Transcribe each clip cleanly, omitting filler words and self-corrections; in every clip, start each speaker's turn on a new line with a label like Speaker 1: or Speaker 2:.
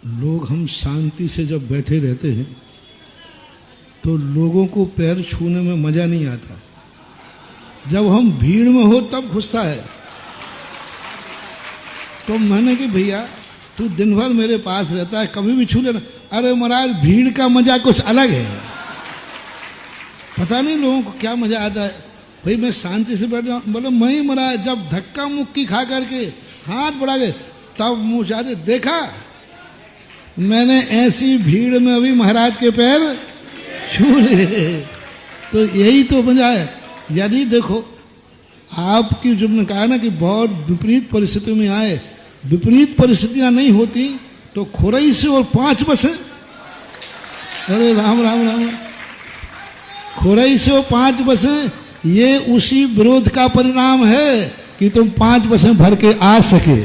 Speaker 1: लोग हम शांति से जब बैठे रहते हैं तो लोगों को पैर छूने में मजा नहीं आता। जब हम भीड़ में हो तब घुसता है। तो मैंने कि भैया तू दिन भर मेरे पास रहता है, कभी भी छू लेना। अरे महाराज भीड़ का मजा कुछ अलग है। पता नहीं लोगों को क्या मजा आता है। भाई मैं शांति से बैठ जाऊं। बोले मैं महाराज जब धक्का मुक्की खा करके हाथ बढ़ा गए तब मुंह जाते देखा मैंने ऐसी भीड़ में अभी महाराज के पैर छू ले। तो यही तो मजा है। यदि देखो आपकी जब ने कहा ना कि बहुत विपरीत परिस्थितियों में आए, विपरीत परिस्थितियां नहीं होती तो खुरई से और 5 बसें। अरे राम राम राम, खुरई से और 5 बसें, ये उसी विरोध का परिणाम है कि तुम 5 बसें भर के आ सके।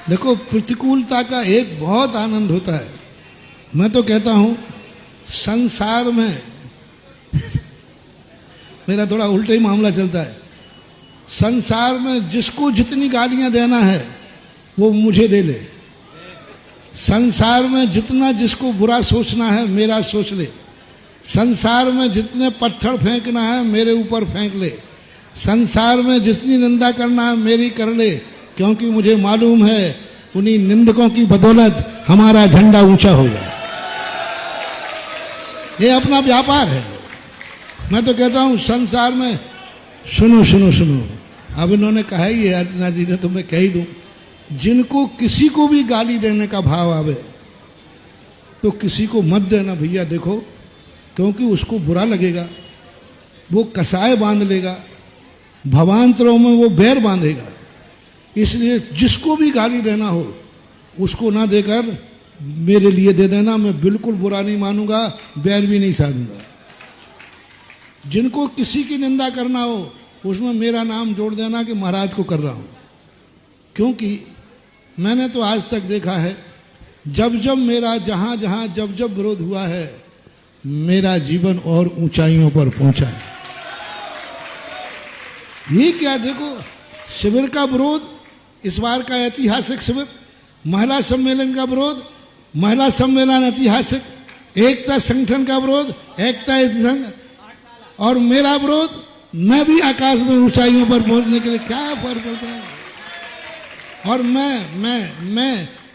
Speaker 1: देखो प्रतिकूलता का एक बहुत आनंद होता है। मैं तो कहता हूं संसार में मेरा थोड़ा उल्टा ही मामला चलता है। संसार में जिसको जितनी गालियां देना है वो मुझे दे ले। संसार में जितना जिसको बुरा सोचना है मेरा सोच ले। संसार में जितने पत्थर फेंकना है मेरे ऊपर फेंक ले। संसार में जितनी निंदा करना है मेरी कर ले, क्योंकि मुझे मालूम है उन्हीं निंदकों की बदौलत हमारा झंडा ऊंचा होगा। ये अपना व्यापार है। मैं तो कहता हूं संसार में सुनो सुनो सुनो, अब इन्होंने कहा ही है अर्चना जी ने, तो मैं कह ही दूं, जिनको किसी को भी गाली देने का भाव आवे तो किसी को मत देना भैया। देखो क्योंकि उसको बुरा लगेगा, वो कसाय बांध लेगा, भवांतरों में वो बैर बांधेगा। इसलिए जिसको भी गाली देना हो उसको ना देकर मेरे लिए दे देना। मैं बिल्कुल बुरा नहीं मानूंगा, बैर भी नहीं साधूंगा। जिनको किसी की निंदा करना हो उसमें मेरा नाम जोड़ देना कि महाराज को कर रहा हूं। क्योंकि मैंने तो आज तक देखा है जब जब मेरा जहां जहां जब जब विरोध हुआ है मेरा जीवन और ऊंचाइयों पर पहुंचा है। ये क्या देखो शिविर का विरोध, इस बार का ऐतिहासिक शिविर, महिला सम्मेलन का विरोध, महिला सम्मेलन ऐतिहासिक, एकता संगठन का विरोध, एकता संघ, और मेरा विरोध, मैं भी आकाश में ऊंचाइयों पर पहुंचने के लिए क्या फर्क पड़ता है। और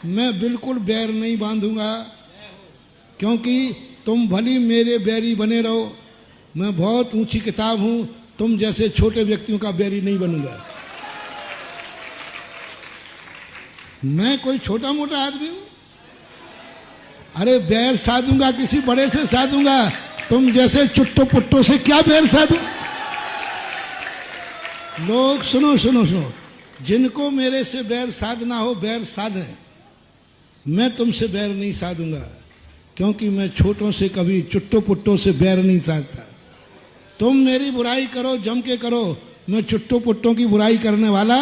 Speaker 1: मैं बिल्कुल बैर नहीं बांधूंगा, क्योंकि तुम भली मेरे बैरी बने रहो। मैं बहुत ऊंची किताब हूं, तुम जैसे छोटे व्यक्तियों का बैरी नहीं बनूंगा। मैं कोई छोटा मोटा आदमी हूं? अरे बैर साधूंगा किसी बड़े से साधूंगा, तुम जैसे चुट्टो पुट्टो से क्या बैर साधू। लोग सुनो सुनो सुनो, जिनको मेरे से बैर साधना हो बैर साधे। मैं तुमसे बैर नहीं साधूंगा, क्योंकि मैं छोटों से कभी चुट्टो पुट्टो से बैर नहीं साधता। तुम मेरी बुराई करो, जम के करो, मैं चुट्टो पुट्टों की बुराई करने वाला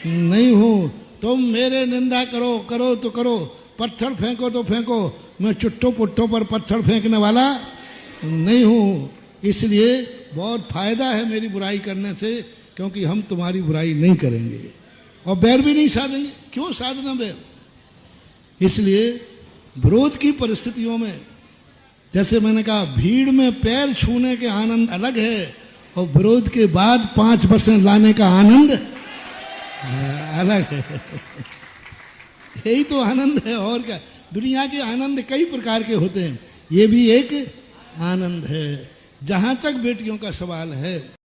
Speaker 1: नहीं हूं। तुम मेरे निंदा करो, करो तो करो, पत्थर फेंको तो फेंको, मैं चुट्टो पुट्टों पर पत्थर फेंकने वाला नहीं हूं। इसलिए बहुत फायदा है मेरी बुराई करने से, क्योंकि हम तुम्हारी बुराई नहीं करेंगे और बैर भी नहीं साधेंगे। क्यों साधना बैर? इसलिए विरोध की परिस्थितियों में, जैसे मैंने कहा, भीड़ में पैर छूने के आनंद अलग है और विरोध के बाद 5 बसें लाने का आनंद अलग है। यही तो आनंद है। और क्या, दुनिया के आनंद कई प्रकार के होते हैं, ये भी एक आनंद है। जहां तक बेटियों का सवाल है,